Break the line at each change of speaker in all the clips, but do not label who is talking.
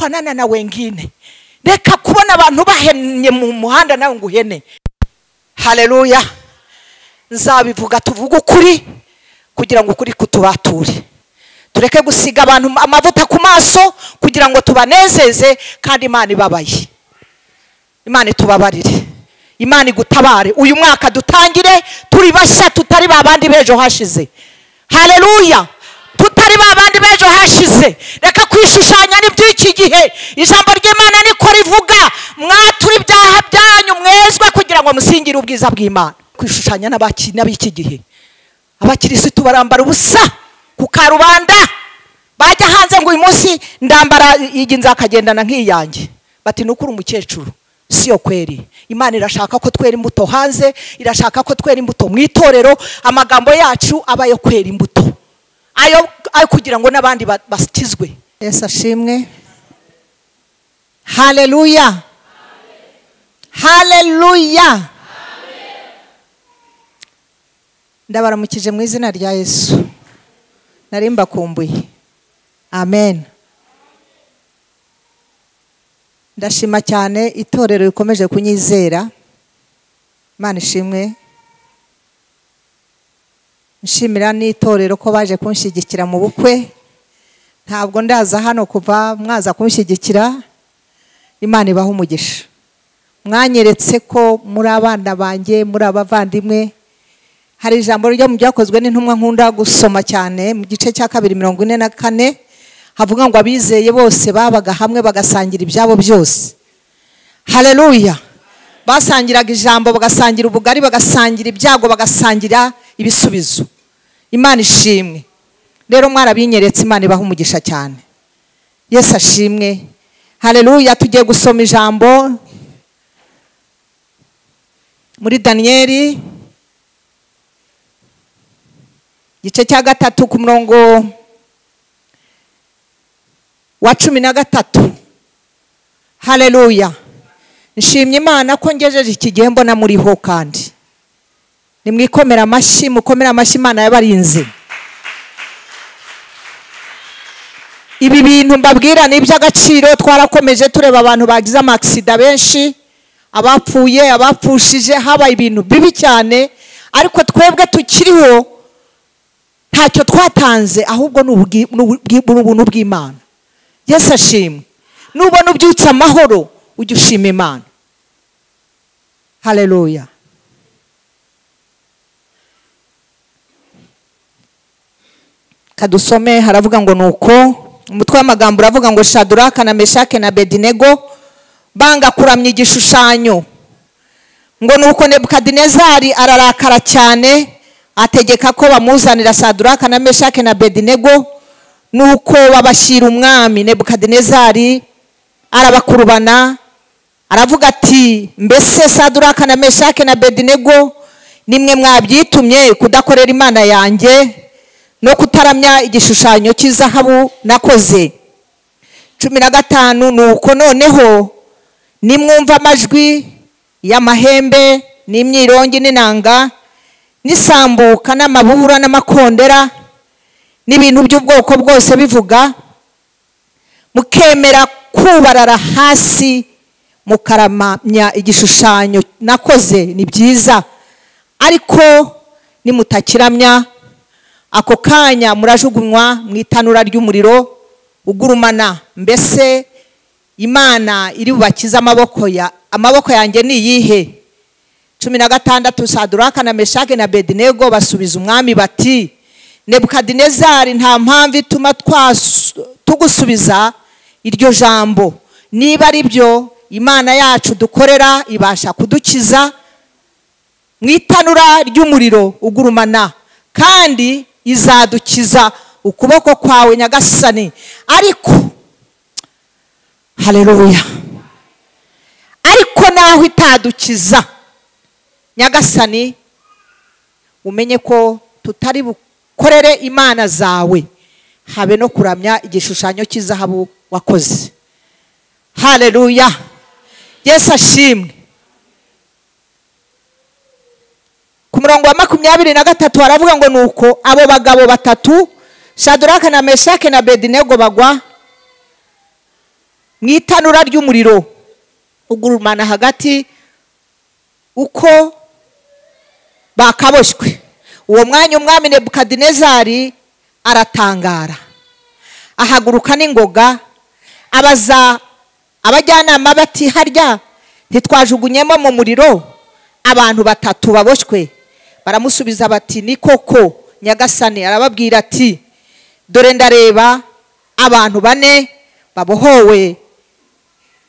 kufanana na wengine. Reka kubona abantu bahennye mu muhanda nawe nguhene. Haleluya. Nzabivuga tuvuga ukuri kugira ngo ukuri kutubature. Tureke gusiga abantu amavuta ku maso kugira ngo tubanezeze kandi Imana ibabaye. Imana itubabarire. Imana igutabare. Uyu mwaka dutangire turi bashya tutari babandi bejo hashize. Haleluya. Tutari babandi bejo hashize. Reka kwishushanya n'iby'iki gihe. Ijambo ry'Imana niko rivuga. Mwature ibyaha byanyu mwezwe kugira ngo musingire ubwiza bw'Imana. Kwishushanya n'ab'iki gihe. Abakirisitu barambara ubusa ku karubanda. Bajya hanze ngo uyu munsi ndambara iyi nzakagendana nk'iyanjye. Bati nukuri umukecuru. Siyo kweri. Imana irashaka ko twera imbuto hanze, irashaka ko twera imbuto mu itorero, amagambo yacu abayo kwera imbuto. Ayo kugira ngo nabandi bakizwe. Yesu ashimwe. Haleluya. Haleluya. Ndabaramukije mu izina rya Yesu. Narimba kumbuye. Amen. Ndashima cyane itorero rikomeje kunyizera. Imana ishimwe. Nshimira n'itorero ko baje kunshigikira mu bukwe. Ntabwo ndaza hano kuva mwaza kunshigikira. Imana ibaha umugisha. Mwanyeretse ko muri abana banjye, muri abavandimwe. Hari ijambo ryo mu byakozwe n'intumwa nkunda gusoma cyane mu gice cya 2:44 havuga ngo abizeye bose babaga hamwe bagasangira ibyabo byose. Haleluya. Basangiraga ijambo, bagasangira ubugari, bagasangira ibyago, bagasangira ibisubizo. Imana ishimwe. Rero mwarabinyeretse, Imana ibaha umugisha cyane. Yesu ashimwe. Haleluya. Tugiye gusoma ijambo muri Daniel gice cya 3 ku murongo wa 13. Haleluya. Nshimye Imana ko ngejeje iki gihe mbona muriho kandi. Nimwikomera amashyi, mukomera amashyi, Imana yabarinze. Ibi bintu mbabwira ni iby'agaciro. Twarakomeje tureba abantu bagize amaksida benshi, abapfuye, abapfushije, haba ibintu bibi cyane, ariko twebwe tukiriho ntacyo twatanze, ahubwo n'ubuntu bw'Imana. Yesu ashimwe. Nubona ubyutse amahoro ujye ushima Imana. Haleluya. Kadusome haravuga ngo nuko umutwe w'amagambo uravuga ngo Shadraka na Meshake na Abedinego banga kuramya igishushanyo. Ngo nuko Nebukadinezari ararakara cyane ategeka ko bamuzanira Shadraka na Meshake na Abedinego, nuko babashyira umwami. Nebukadinezari arabakurubana aravuga ati, mbese Shadraka na Meshake na Abedinego nimwe mwabyitumye kudakorera Imana yanjye no kutaramya igishushanyo cy'izahabu nakoze. 15. Nuko noneho nimwumva amajwi y'amahembe n'imyirongi n'inanga n'isambuka n'amabura n'amakondera n'ibintu by'ubwoko bwose bivuga, mukemera kubarara hasi mukaramya igishushanyo nakoze, ni byiza. Ariko nimutakiramya, ako kanya murajugunywa mu itanura ry'umuriro ugurumana. Mbese Imana iri bubakiza amaboko yanjye ni iyihe? 16. Shadraka na Meshake na Abedinego basubiza umwami bati, Nebukadinezari, nta mpamvu ituma tugusubiza iryo jambo. Niba ari byo, Imana yacu dukorera ibasha kudukiza mu itanura ry'umuriro ugurumana, kandi izadukiza ukuboko kwawe nyagasani. Ariko haleluya, ariko naho itadukiza nyagasani, umenye ko tutari bukorere Imana zawe, habe no kuramya igishushanyo cy'izahabu wakoze. Haleluya. Yesu ashimwe. Ku murongo wa 23 haravuga ngo nuko abo bagabo batatu Shadraka na Meshake na Abedinego bagwa mu itanura ry'umuriro ugurumana hagati uko bakaboshywe. Uwo mwanya umwami Nebukadinezari aratangara, ahaguruka n'ingoga, abaza abajyanama bati harya ntitwajugunyemo mu muriro abantu 3 baboshywe? Baramusubiza bati ni koko nyagasani. Arababwira ati dore ndareba abantu 4 babohowe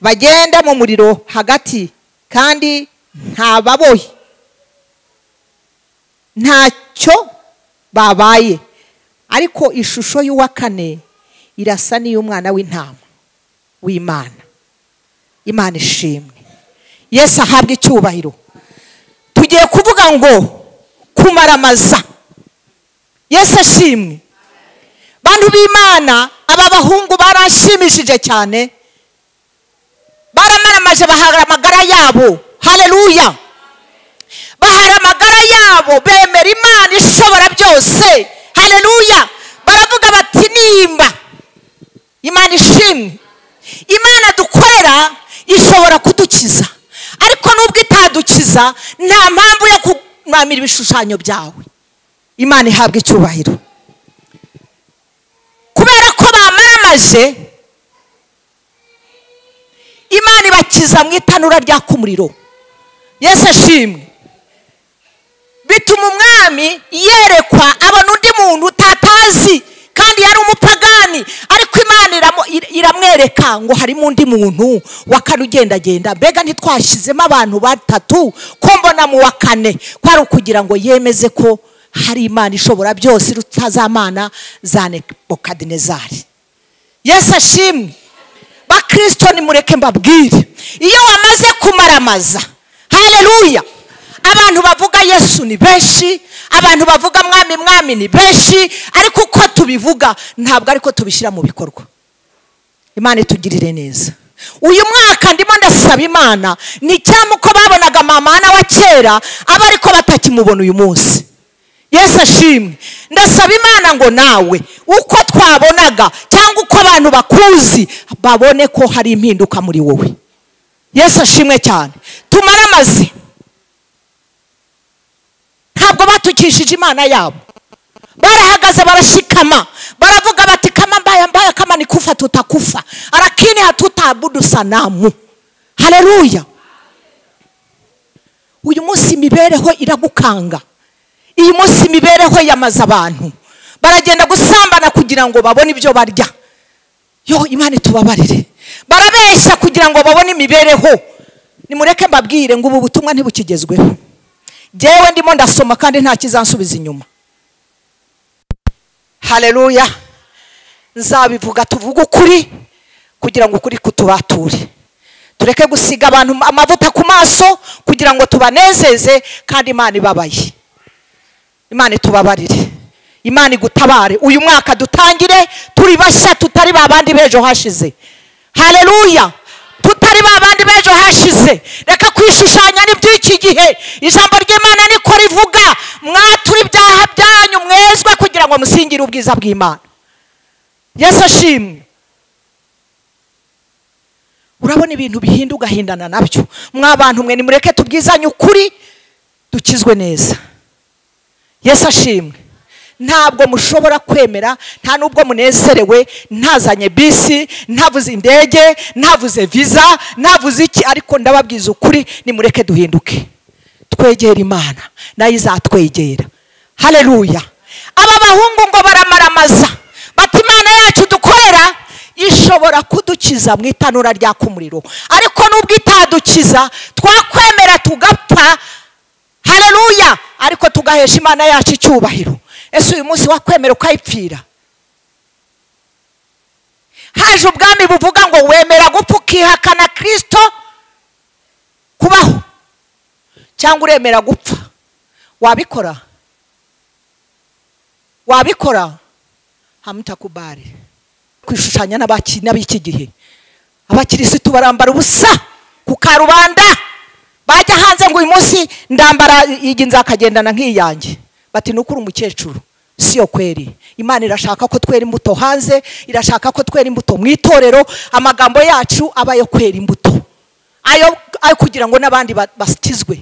bagenda mu muriro hagati, kandi nta babohe, ntacyo babaye, ariko ishusho y'uwa 4 irasa n'iy'umwana w'intama w'Imana. Imana ishimwe, Yesu ahabwe icyubahiro. Tugiye kuvuga ngo kumaramaza. Yesu ashimwe. Bantu b'Imana, aba bahungu barashimishije cyane, baramaramaje bahara amagara yabo. Haleluya. Bahara amagara yabo, bemera Imana ishobora byose. Haleluya. Baravuga bati nimba Imana ishimwe, Imana dukorera ishobora kudukiza, ariko nubwo itadukiza nta mpamvu yo kumamira ibishushanyo byawe. Imana ihabwe icyubahiro. Kubera ko bamaramaje, Imana ibakiza mu itanura ryaka umuriro. Yesu ashimwe. Bituma umwami yerekwa abona undi muntu utatazi, kandi yari umupagani, ariko Imana iramwereka ngo harimo undi muntu wa 4 ugendagenda. Mbega ntitwashizemo abantu 3 ko mbona mu wa 4 kwari ukugira ngo yemeze ko hari Imana ishobora byose rutazamana za Nebukadinezari. Yesu ashimwe. Bakristo nimureke mbabwire, iyo wamaze kumaramaza, haleluya, abantu bavuga Yesu ni benshi, abantu bavuga mwami mwami ni benshi, ariko uko tubivuga ntabwo ariko tubishyira mu bikorwa. Imana itugirire neza. Uyu mwaka ndimo ndasaba Imana, ni cyane uko babonaga Maman wa kera aba ariko batakimubona uyu munsi. Yesu ashimwe. Ndasaba Imana ngo nawe uko twabonaga cyangwa uko abantu bakuzi babone ko hari impinduka muri wowe. Yesu ashimwe cyane. Tumaramaze. Ntabwo batukishije Imana yabo, barahagaze barashikama, baravuga bati kama mbaya kama nikufa tutakufa, lakini hatutaabudu sanamu. Haleluya. Uyu munsi imibereho iragukanga. Iyi munsi imibereho yamaze abantu, baragenda gusambana kugira ngo babone ibyo barya. Yo, Imana itubabarire. Barabeshya kugira ngo babone imibereho. Nimureke mbabwire ngo ubu butumwa ntibukigezweho. Jewe ndimo ndasoma kandi nta kizansubiza inyuma. Haleluya. Nzabivuga tuvuga ukuri kugira ngo ukuri kutubature. Tureke gusiga abantu amavuta ku maso kugira ngo tubanezeze, kandi Imana ibabaye. Imana itubabarire. Imana igutabare. Uyu mwaka dutangire turi bashya, tutari babandi bejo hashize. Haleluya. Tutari babandi bejo hashize. Reka kwishushanya n'iby'iki gihe. Ijambo ry'Imana niko rivuga, mwature ibyaha byanyu mwezwe kugira ngo musingire ubwiza bw'Imana. Yesu ashimwe. Urabona ibintu bihinduka hindana nabyo. Mwabantu mwe nimureke tubwizanye ukuri dukizwe neza. Yesu ashimwe. Ntabwo mushobora kwemera, nta nubwo munezerewe, ntazanye bisi, ntavuze indege, ntavuze visa, ntavuze iki, ariko ndababwiza ukuri nimureke duhinduke. Twegera Imana nayo izatwegera. Haleluya. Aba bahungu ngo baramaramaza bati Imana yacu dukorera ishobora kudukiza mu itanura ryaka umuriro, ariko nubwo itadukiza twakwemera tugapfa. Haleluya. Ariko tugahesha Imana yacu icyubahiro. Ese uyu munsi wakwemera ukayipfira? Haje ubwami buvuga ngo wemera gupfa ukihakana Kristo kubaho, cyangwa uremera gupfa? Wabikora? Wabikora? Hamutakubari. Kwishushanya n'abiki gihe. Abakirisitu barambara ubusa ku karubanda, bajya hanze ngo uyu munsi ndambara iyi nzakagendana nk'iyanjye. Bati nukuri umukecuru siyo kweri. Imana irashaka ko twera imbuto hanze, irashaka ko twera imbuto mu itorero, amagambo yacu abayo kwera imbuto ayo kugira ngo n'abandi basitizwe.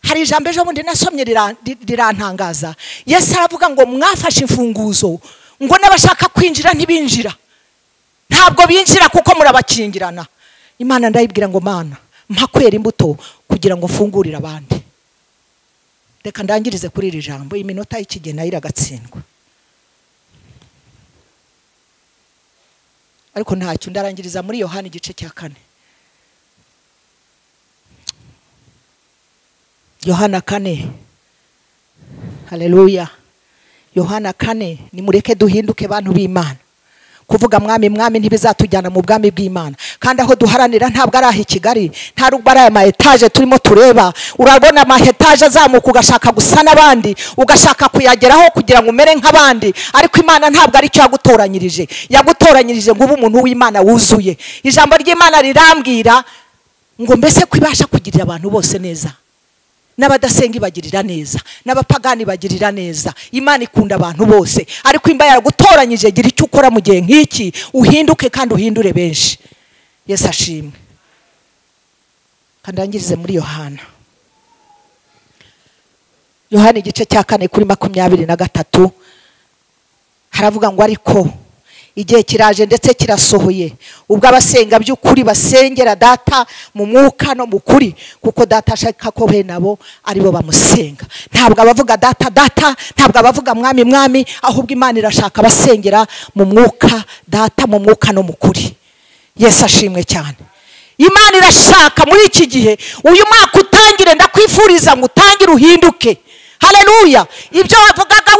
Hari ijambo ejo bundi nasomye rirantangaza. Yesu aravuga ngo mwafashe imfunguzo ngo n'abashaka kwinjira ntibinjira, ntabwo binjira kuko murabakingirana. Imana ndayibwira ngo Mana mpa kwera imbuto kugira ngo mfungurire abandi. Reka ndangirize kuri iri jambo, iminota y'ikigena iragatsindwa, ariko ntacyo ndarangiriza muri Yohana igice cya 4. Yohana 4. Haleluya. Yohana 4. Nimureke duhinduke bantu b'Imana. Kuvuga mwami mwami ntibizatujyana mu bwami bw'Imana, kandi aho duharanira ntabwo ari aho Kigali, nta rugba ari ama etage turimo tureba. Urabona ama etage azamuka ugashaka gusa n'abandi, ugashaka kuyageraho kugira ngo umere nk'abandi, ariko Imana ntabwo ari cyo yagutoranyirije. Yagutoranyirije ngo ube umuntu w'Imana wuzuye. Ijambo ry'Imana rirambwira ngo mbese kwibasha kugirira abantu bose neza, n'abadasenga ibagirira neza, n'abapagani bagirira neza. Imana ikunda abantu bose, ariko imba yaragutoranyije. Gira icyo ukora mu gihe nk'iki, uhinduke kandi uhindure benshi. Yesu ashimwe. Kandangirize muri Yohana igice cya 4 kuri 23. Haravuga ngo ariko igihe kiraje ndetse kirasohoye ubwo abasenga by'ukuri basengera Data mu mwuka no mu kuri, kuko Data ashaka ko nabo aribo bamusenga. Ntabwo abavuga Data Data, ntabwo abavuga mwami mwami, ahubwo Imana irashaka basengera mu mwuka, Data mu mwuka no mu kuri. Yesu ashimwe cyane. Imana irashaka muri iki gihe, uyu mwaka utangire, ndakwifuriza ngo utangire uhinduke. Haleluya. Ibyo wavugaga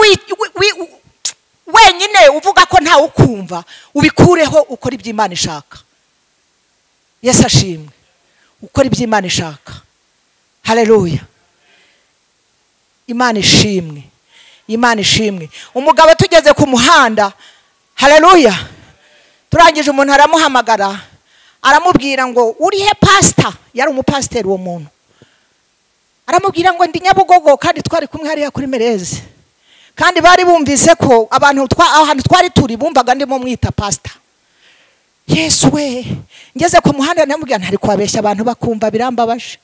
wenyine uvuga ko nta ukumva, ubikureho ukora ibyo Imana ishaka. Yesu ashimwe. Ukora ibyo Imana ishaka. Haleluya. Imana ishimwe. Imana ishimwe. Umugabo tugeze ku muhanda, haleluya, turangije umuntu aramuhamagara, aramubwira ngo uri he pastor? Yari umupasiteri uwo muntu. Aramubwira ngo ndi Nyabugogo, kandi twari kumwe hariya kuri Mereze, kandi bari bumvise ko abantu ahantu twari turi bumvaga ndimo mwita pastor. Yesu we, ngeze ku muhanda namubwira ntari kwabeshya abantu bakumva birambabaje.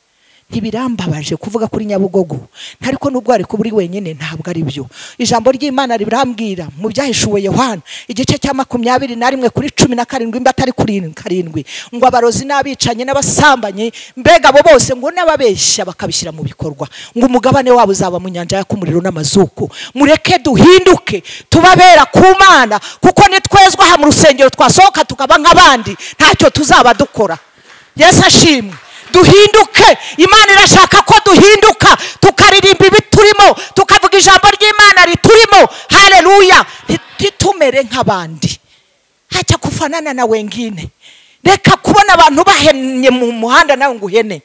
Ntibirambabaje kuvuga kuri Nyabugogo, ntariko nubwo ari kuburi wenyine, ntabwo ari byo. Ijambo ry'Imana ribirambwira mu byahishuwe Yohana igice cya 21 kuri 17 imba atari kuri 7 ngo abarozi n'abicanye n'abasambanye, mbega abo bose ngo n'ababeshya bakabishyira mu bikorwa, ngo umugabane wabo uzaba mu nyanja y'akumuriro n'amazuku. Mureke duhinduke tubabera ku Mana, kuko nitwezwa ha mu rusengero twasohoka tukaba nk'abandi ntacyo tuzaba dukora. Yesu ashimwe. Duhinduke. Imana irashaka ko duhinduka, tukaririmba ibiturimo, tukavuga ijambo ry'Imana riturimo. Haleluya. Ntitumere nk'abandi, hacha kufanana na wengine. Reka kubona abantu bahennye mu muhanda nawe nguhene.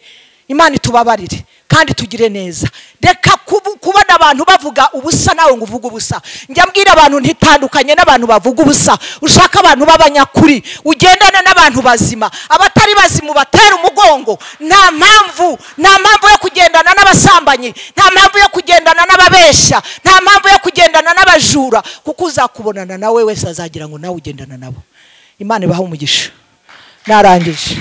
Imana itubabarire kandi tugire neza. Reka kubona abantu bavuga ubusa nawe nguvuga ubusa. Njya mbwira abantu ntitandukanye n'abantu bavuga ubusa. Ushaka abantu b'abanyakuri, ugendana n'abantu bazima. Abatari bazimu batera umugongo. Nta mpamvu yo kugendana n'abasambanyi, nta mpamvu yo kugendana n'ababeshya, nta mpamvu yo kugendana n'abajura, kuko uzakubonana nawe wese azagira ngo nawe ugendana nabo. Imana ibaha umugisha. Narangije.